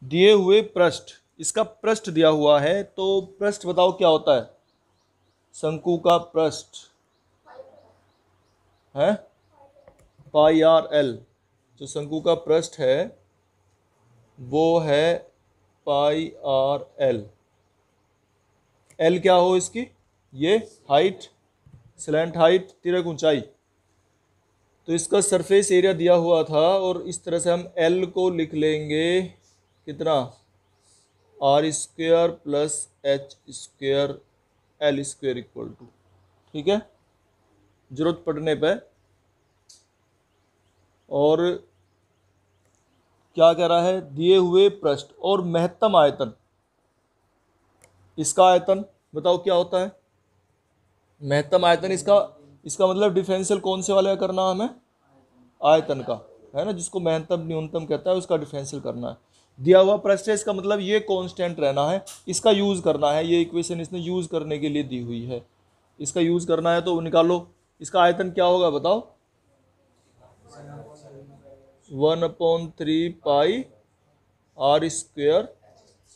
दिए हुए पृष्ठ, इसका पृष्ठ दिया हुआ है, तो पृष्ठ बताओ क्या होता है? शंकु का पृष्ठ है पाई आर एल। जो शंकु का पृष्ठ है वो है पाई आर एल। एल क्या हो इसकी? ये हाइट, स्लैंट हाइट, तिर्यक ऊंचाई। तो इसका सरफेस एरिया दिया हुआ था और इस तरह से हम एल को लिख लेंगे कितना? R square plus H square L square equal to, ठीक है, जरूरत पड़ने पे। और क्या कह रहा है? दिए हुए पृष्ठ और महत्तम आयतन, इसका आयतन बताओ क्या होता है? महत्तम आयतन इसका, इसका मतलब डिफरेंशियल कौन से वाले का करना है हमें? आयतन का, है ना, जिसको महत्तम न्यूनतम कहता है उसका डिफरेंशियल करना है। दिया हुआ पृष्ठ है, इसका मतलब ये कांस्टेंट रहना है, इसका यूज करना है। ये इक्वेशन इसने यूज करने के लिए दी हुई है, इसका यूज करना है तो निकालो। इसका आयतन क्या होगा बताओ? 1/3 पाई आर स्क्वेयर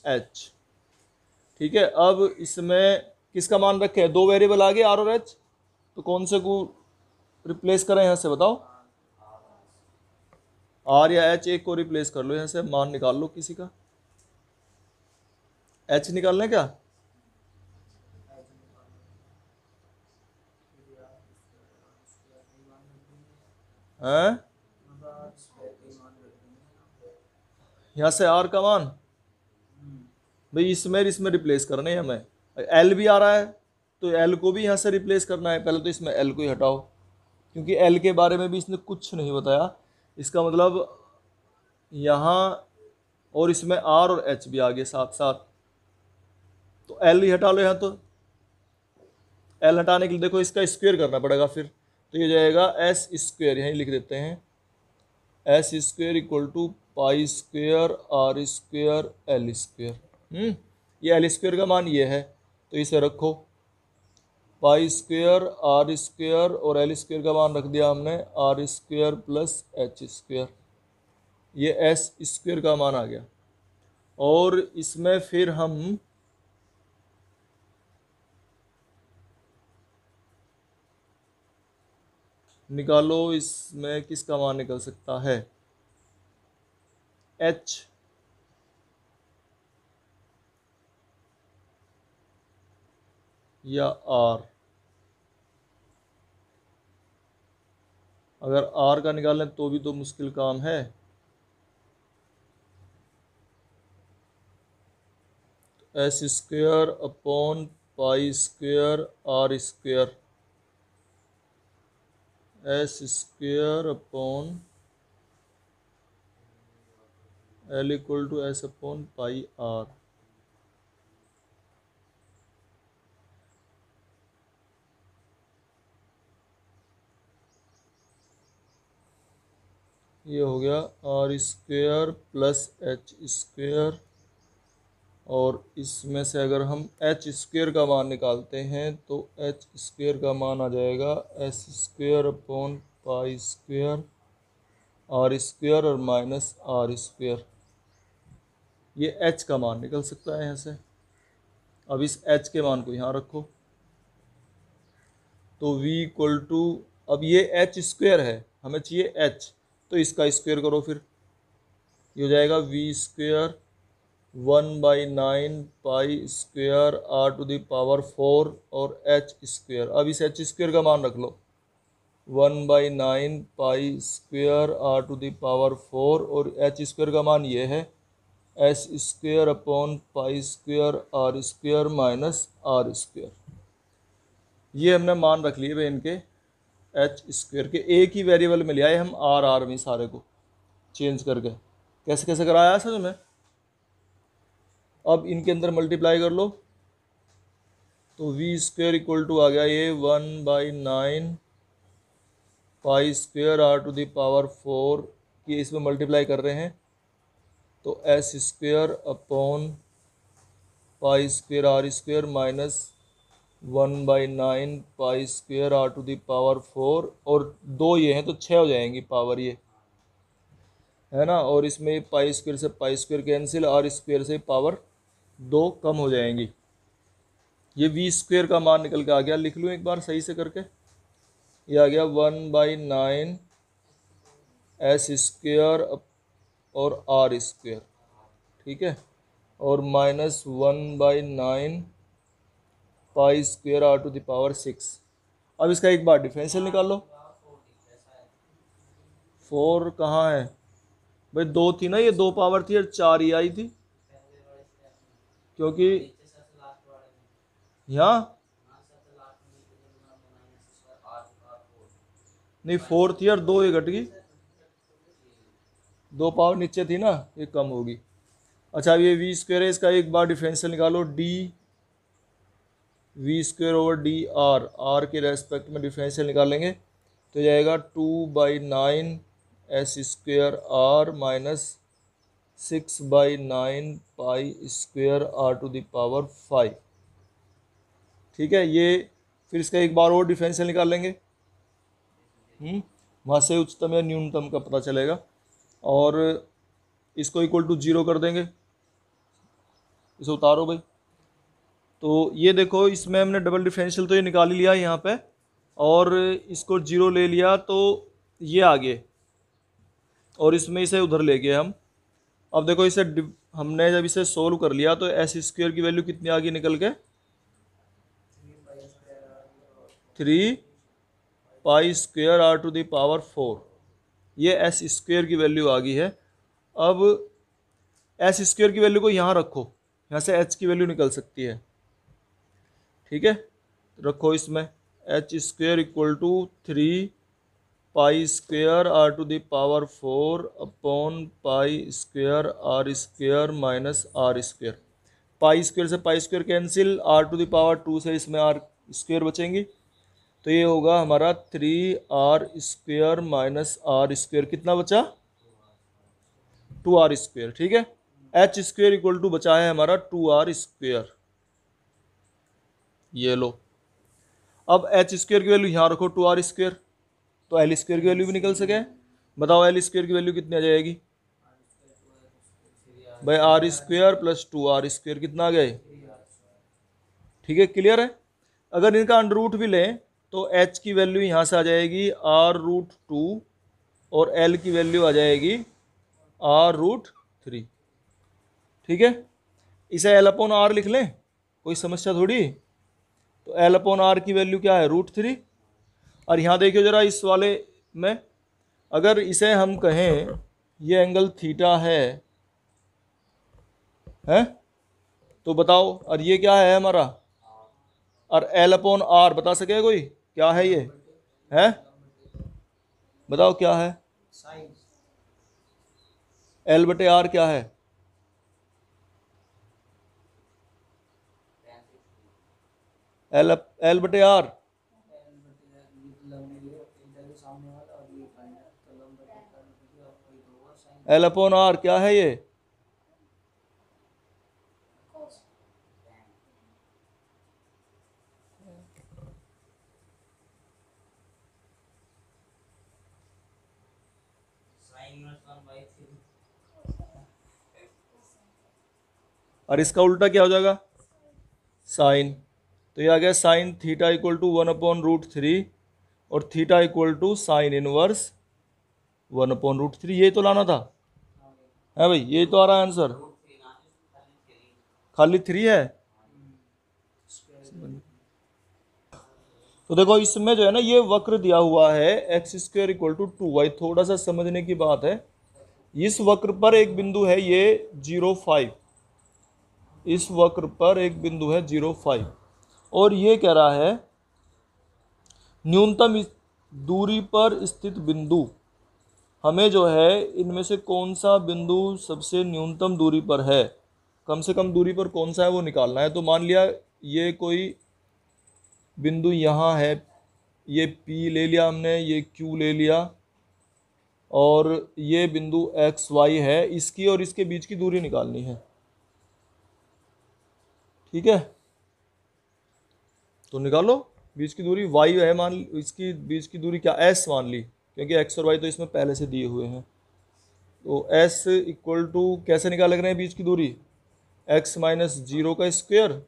एच। ठीक है, अब इसमें किसका मान रखे हैं? दो वेरिएबल आगे आर और एच, तो कौन से को रिप्लेस करें यहां से बताओ? आर या एच, एक को रिप्लेस कर लो यहां से, मान निकाल लो किसी का। एच निकालना है क्या? हैं? यहां से आर का मान भाई इसमें रिप्लेस करने हैं हमें। एल भी आ रहा है तो एल को भी यहां से रिप्लेस करना है। पहले तो इसमें एल को ही हटाओ, क्योंकि एल के बारे में भी इसने कुछ नहीं बताया। इसका मतलब यहाँ और इसमें आर और एच भी आ गए साथ साथ, तो एल ही हटा लो यहाँ। तो एल हटाने के लिए देखो इसका स्क्वायर करना पड़ेगा फिर, तो ये जाएगा एस स्क्वायर, यहीं लिख देते हैं, S square equal to pi square R square L square. ये एल स्क्वायर का मान ये है, तो इसे रखो। पाई स्क्वायर आर स्क्वायर और एल स्क्वायर का मान रख दिया हमने, R square plus H square. ये एस स्क्वायर का मान आ गया। और इसमें फिर हम निकालो, इसमें किसका मान निकल सकता है? एच या आर? अगर आर का निकालें तो भी तो मुश्किल काम है। S square upon pi square R square, S square upon L equal to S upon pi R. ये हो गया R square plus H square, और इसमें से अगर हम एच स्क्वायर का मान निकालते हैं तो एच स्क्वायर का मान आ जाएगा S square upon pi square R square और माइनस आर स्क्वायर। ये एच का मान निकल सकता है यहाँ से। अब इस एच के मान को यहाँ रखो, तो v इक्वल टू, अब ये एच स्क्वायर है, हमें चाहिए एच, तो इसका स्क्वायर करो फिर, ये हो जाएगा V square 1/9 pi square R to the power 4 और एच स्क्वायर। अब इस एच स्क्वायर का मान रख लो, 1/9 pi square R to the power 4, और एच स्क्वायर का मान ये है S square upon pi square R square minus R square. ये हमने मान रख लिए भाई इनके एच स्क्वायर के। एक ही वेरिएबल में लिया है हम आर आर में सारे को चेंज करके। कैसे कैसे कराया समझ में? अब इनके अंदर मल्टीप्लाई कर लो, तो वी स्क्वायर इक्वल टू आ गया ये 1/9 pi square R to the power 4 की, इसमें मल्टीप्लाई कर रहे हैं, तो S square upon pi square R square minus 1/9 pi square R to the power 4, और दो ये हैं तो 6 हो जाएंगी पावर ये। है ना, और इसमें पाई स्क्वायर से pi square cancel, R square से पावर 2 कम हो जाएंगी। ये वी स्क्वायर का मान निकल के आ गया, लिख लूँ एक बार सही से करके। ये आ गया 1/9 एस स्क्वायर और आर स्क्वायर, ठीक है, और -1/9 pi square R to the power 6। अब इसका एक बार डिफरेंशियल निकाल लो। 4 कहाँ है भाई, 2 थी ना, ये 2 पावर थी और 4 ही आई थी, क्योंकि यहाँ नहीं 4 थी और 2 ये घट गई, 2 पावर नीचे थी ना, ये कम होगी। अच्छा अब ये वी स्क्वायर है, इसका एक बार डिफरेंशियल निकालो, D V square over D R, R के रेस्पेक्ट में डिफरेंशियल निकालेंगे तो जाएगा 2/9 S square R minus 6/9 pi square R to the power 5, ठीक है। ये फिर इसका एक बार और डिफरेंशियल निकाल लेंगे, वहाँ से उच्चतम या न्यूनतम का पता चलेगा, और इसको इक्वल टू 0 कर देंगे। इसे उतारो भाई। तो ये देखो, इसमें हमने डबल डिफरेंशियल तो ये निकाल ही लिया यहाँ पे, और इसको 0 ले लिया तो ये आ गए, और इसमें इसे उधर ले गए हम। अब देखो इसे हमने जब इसे सोल्व कर लिया तो एस स्क्वायर की वैल्यू कितनी आ गई निकल के, 3 pi square R to the power 4, ये एस स्क्वायर की वैल्यू आ गई है। अब एस स्क्वायर की वैल्यू को यहाँ रखो, यहाँ से एच की वैल्यू निकल सकती है, ठीक है, रखो इसमें H square equal to 3 pi square R to the power 4 upon pi square R square minus R square. Pi square से pi square cancel, R to the power 2 से इसमें आर स्क्वायर बचेंगी, तो ये होगा हमारा 3r square minus R square, कितना बचा 2r square, ठीक है। एच स्क्वायर इक्वल टू बचा है हमारा 2r स्क्वायर, ये लो। अब एच स्क्वायर की वैल्यू यहाँ रखो 2r स्क्वायर, तो एल स्क्वायर की वैल्यू भी निकल सके। बताओ एल स्क्वायर की वैल्यू कितनी आ जाएगी भाई, are square plus 2r square, कितना आ गया, ठीक है, क्लियर है। अगर इनका अंडर रूट भी लें तो h की वैल्यू यहाँ से आ जाएगी r√2 और l की वैल्यू आ जाएगी r√3, ठीक है। इसे l/r लिख लें, कोई समस्या थोड़ी। तो l/r की वैल्यू क्या है, √3। और यहाँ देखिए जरा इस वाले में, अगर इसे हम कहें ये एंगल थीटा है, तो बताओ, और ये क्या है हमारा, और l/r बता सके कोई, क्या है ये, है बताओ क्या है, l/r क्या है, l/r l/r क्या है ये, और इसका उल्टा क्या हो जाएगा, साइन। तो ये आ गया साइन थीटा इक्वल टू 1/√3 और theta equal to sine inverse 1/√3, ये तो लाना था, है भाई, ये तो आ रहा है आंसर, खाली 3 है। तो देखो इसमें जो है ना, ये वक्र दिया हुआ है x square equal to 2y, थोड़ा सा समझने की बात है। इस वक्र पर एक बिंदु है ये 0,5, इस वक्र पर एक बिंदु है 0,5, और ये कह रहा है न्यूनतम दूरी पर स्थित बिंदु, हमें जो है इनमें से कौन सा बिंदु सबसे न्यूनतम दूरी पर है, कम से कम दूरी पर कौन सा है वो निकालना है। तो मान लिया ये कोई बिंदु यहाँ है, ये P ले लिया हमने, ये Q ले लिया, और ये बिंदु XY है, इसकी और इसके बीच की दूरी निकालनी है, ठीक है। तो निकालो बीच की दूरी, y है मान, इसकी बीच की दूरी क्या S मान ली, क्योंकि x और y तो इसमें पहले से दिए हुए हैं। तो s इक्वल टू कैसे निकाल रहे हैं बीच की दूरी, x माइनस 0 का स्क्वायर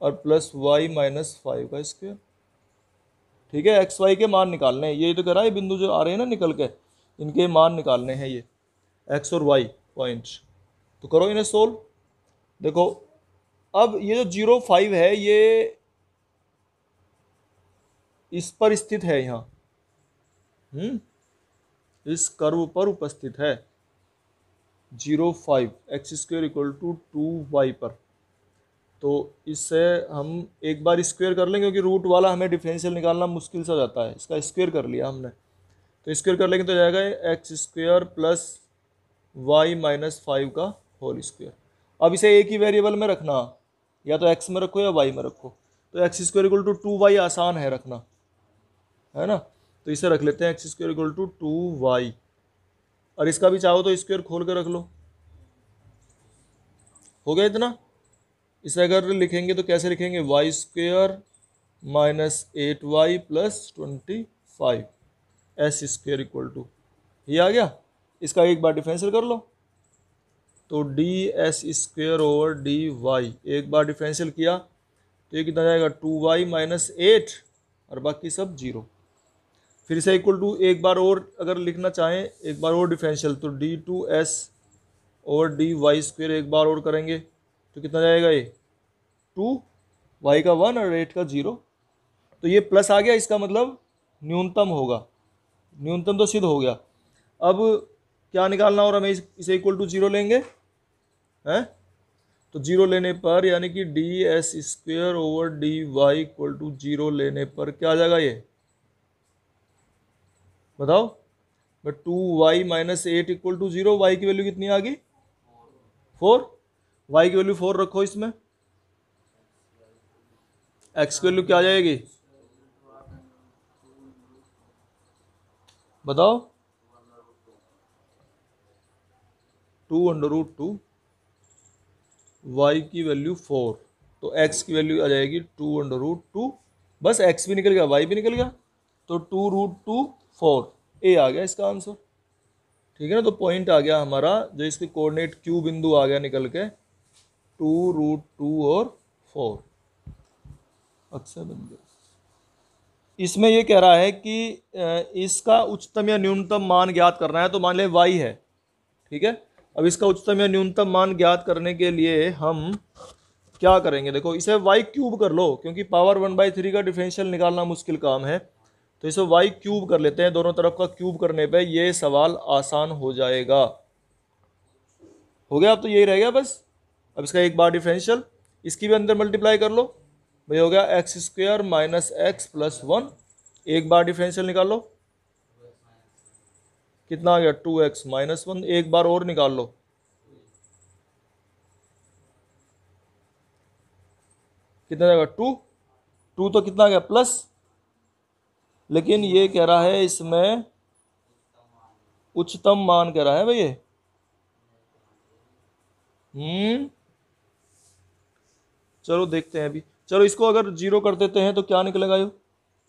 और प्लस y माइनस 5 का स्क्वायर। ठीक है, एक्स वाई के मान निकालने हैं, ये तो कह रहा है बिंदु जो आ रहे हैं ना निकल के, इनके मान निकालने हैं, ये एक्स और वाई पॉइंट। तो करो इन्हें सोल्व। देखो अब ये जो 0 5 है ये इस पर स्थित है, यहाँ इस कर्व पर उपस्थित है 0 5 x square equal to 2y पर। तो इससे हम एक बार स्क्वेयर कर लेंगे, क्योंकि रूट वाला हमें डिफरेंशियल निकालना मुश्किल सा जाता है, इसका स्क्वेयर कर लिया हमने। तो स्क्वेयर कर लेंगे तो जाएगा X square plus Y minus 5 का होल स्क्वेयर। अब इसे एक ही वेरिएबल में रखना, या तो एक्स में रखो या वाई में रखो। तो x square equal to 2y आसान है रखना, है ना। तो इसे रख लेते हैं x square equal to 2y, और इसका भी चाहो तो स्क्वेयर खोल के रख लो। हो गया इतना। इसे अगर लिखेंगे तो कैसे लिखेंगे, Y square minus 8y plus 25 S square equal to, ये आ गया। इसका एक बार डिफरेंशियल कर लो, तो D S square over D Y, एक बार डिफरेंशियल किया तो ये कितना जाएगा 2y माइनस 8 और बाकी सब 0। फिर से इक्वल टू एक बार और अगर लिखना चाहें, एक बार और डिफरेंशियल, तो D two S over D Y square एक बार और करेंगे तो कितना जाएगा, ये 2y का 1 और 8 का 0। तो ये प्लस आ गया, इसका मतलब न्यूनतम होगा, न्यूनतम तो सिद्ध हो गया। अब क्या निकालना, और हमें इसे इक्वल टू 0 लेंगे, हैं। तो 0 लेने पर यानी कि D S square over D Y equal to 0 लेने पर क्या आ जाएगा, ये बताओ। But 2y minus 8 equal to 0, Y की वैल्यू कितनी आ गई 4, वाई की वैल्यू 4 रखो इसमें, एक्स की वैल्यू क्या आ जाएगी बताओ, 2√2, y की वैल्यू 4, तो x की वैल्यू आ जाएगी 2√2, बस x भी निकल गया y भी निकल गया, तो 2√2 4, ए आ गया इसका आंसर। ठीक है ना, तो पॉइंट आ गया हमारा, जो इसके कोऑर्डिनेट क्यू बिंदु आ गया निकल के 2√2 और 4, अक्सर बन गया। इसमें ये कह रहा है कि इसका उच्चतम या न्यूनतम मान ज्ञात करना है, तो मान ले y है, ठीक है। अब इसका उच्चतम या न्यूनतम मान ज्ञात करने के लिए हम क्या करेंगे, देखो इसे y क्यूब कर लो, क्योंकि पावर 1/3 का डिफरेंशियल निकालना मुश्किल काम है, तो इसे y क्यूब कर लेते हैं। दोनों तरफ का क्यूब करने पे ये सवाल आसान हो जाएगा। हो गया, अब तो यही रह गया बस। अब इसका एक बार डिफरेंशियल, इसकी भी अंदर मल्टीप्लाई कर लो भाई, हो गया x square minus x plus 1, एक बार डिफरेंशियल निकाल लो, कितना आ गया 2x माइनस 1, एक बार और निकाल लो, कितना जाएगा 2, 2 तो कितना आ गया प्लस, लेकिन ये कह रहा है इसमें उच्चतम मान कह रहा है भाई ये। चलो देखते हैं अभी। चलो इसको अगर 0 कर देते हैं तो क्या निकलेगा ये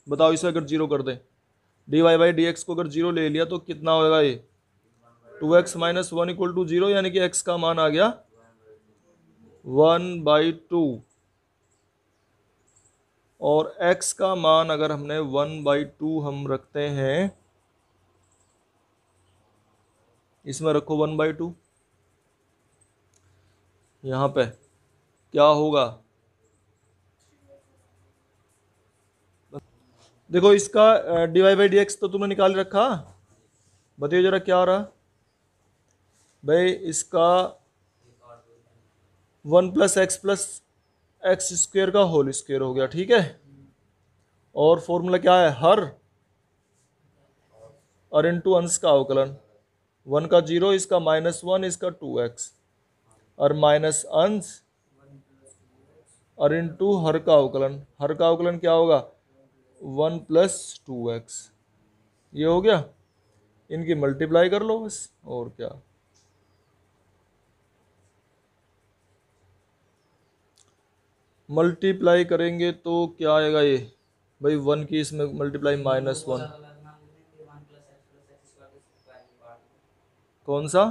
बताओ, इसे अगर 0 कर दें, D Y by D X को अगर 0 ले लिया तो कितना होगा ये 2x माइनस 1 इक्वल टू 0, यानी कि x का मान आ गया 1/2, और x का मान अगर हमने 1/2 हम रखते हैं, इसमें रखो 1/2, यहाँ पे क्या होगा, देखो इसका D Y by D X तो तुमने निकाल रखा, बताइए जरा क्या हो रहा भाई, इसका 1 प्लस एक्स स्क्वेयर का होल स्क्वेयर हो गया, ठीक है। और फॉर्मूला क्या है, हर और इंटू अंश का अवकलन, 1 का 0, इसका -1, इसका 2x, और माइनस अंश और इंटू हर का अवकलन, हर का अवकलन क्या होगा 1 प्लस 2x, ये हो गया। इनकी मल्टीप्लाई कर लो बस, और क्या। मल्टीप्लाई करेंगे तो क्या आएगा ये भाई, 1 की इसमें मल्टीप्लाई -1, कौन सा?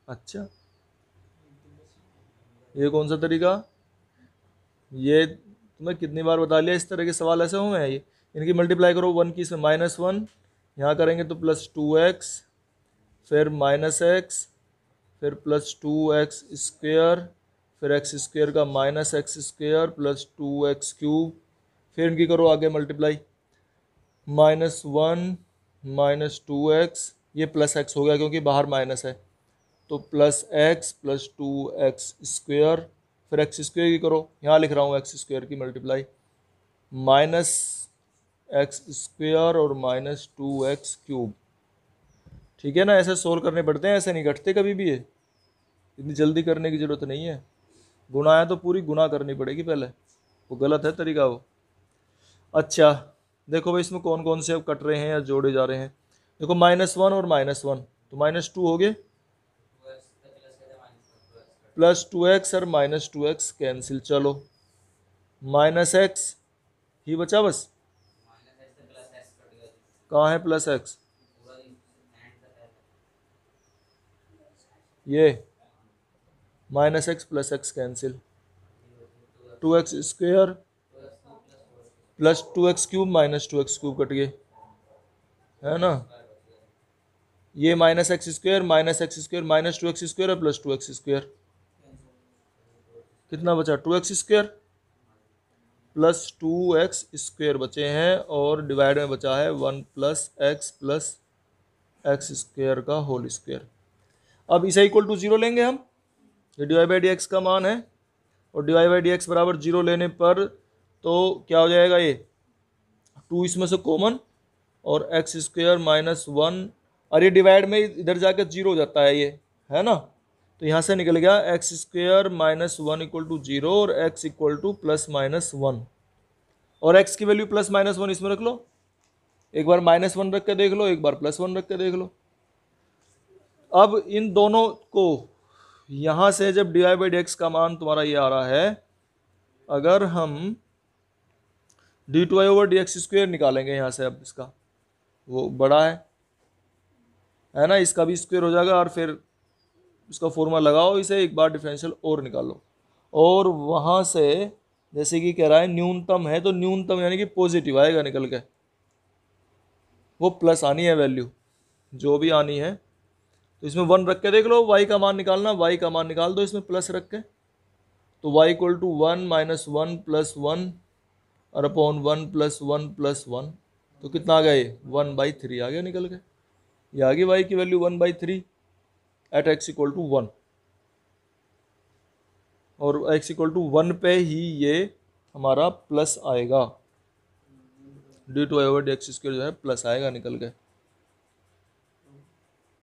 अच्छा, ये कौन सा तरीका? ये तुम्हें कितनी बार बता लिया, इस तरह के सवाल ऐसे हुए हैं ये। इनकी मल्टीप्लाई करो, 1 की इसमें -1, यहाँ करेंगे तो +2x, फिर -x, फिर +2x², फिर x² का -x² +2x³, फिर इनकी करो आगे मल्टीप्लाई, -1 -2x, ये +x हो गया क्योंकि बाहर माइनस है, तो +x +2x², फिर x² की करो, यहाँ लिख रहा हूँ x² की मल्टीप्लाई, -x² और -2x³। ठीक है ना, ऐसे सोल्व करने पड़ते हैं, ऐसे नहीं घटते कभी भी ये, इतनी जल्दी करने की ज़रूरत नहीं है। गुणा है तो पूरी गुणा करनी पड़ेगी पहले, वो गलत है तरीका वो। अच्छा देखो भाई, इसमें कौन कौन से अब कट रहे हैं या जोड़े जा रहे हैं। देखो -1 और -1 तो -2 हो गए, +2x और -2x कैंसिल, चलो -x ही बचा बस। कहाँ है +x? ये -x +x cancel, 2x² +2x³ -2x³ cut गए, है ना। ये -x² -2x² और +2x², कितना बचा? 2x² +2x² बचे हैं, और डिवाइड में बचा है 1 + x का होल स्क्वायर। अब इसे इक्वल टू 0 लेंगे हम, ये dy/dx का मान है, और dy/dx बराबर 0 लेने पर तो क्या हो जाएगा, ये 2 इसमें से कॉमन, और x² -1, और ये डिवाइड में इधर जाकर 0 हो जाता है ये, है ना। तो यहाँ से निकल गया x² -1 = 0 और x = +-1, और x की वैल्यू +-1 इसमें रख लो, एक बार -1 रख के देख लो, एक बार +1 रख के देख लो। अब इन दोनों को यहाँ से जब dy/dx का मान तुम्हारा ये आ रहा है, अगर हम d2y/dx² निकालेंगे यहाँ से, अब इसका वो बड़ा है ना, इसका भी स्क्वायर हो जाएगा, और फिर इसका फॉर्मूला लगाओ, इसे एक बार डिफरेंशियल और निकालो, और वहाँ से जैसे कि कह रहा है न्यूनतम है, तो न्यूनतम यानी कि पॉजिटिव आएगा निकल के, वो प्लस आनी है वैल्यू जो भी आनी है। तो इसमें 1 रख के देख लो, y का मान निकालना, y का मान निकाल दो इसमें प्लस रख के, तो y = 1 - 1 + 1 और अपॉन 1 + 1 + 1, तो कितना आ गया ये 1/3 आ गया निकल के, ये आ गई y की वैल्यू 1/3 एट x = 1, और x = 1 पे ही ये हमारा प्लस आएगा, d2y/dx² जो है प्लस आएगा निकल के।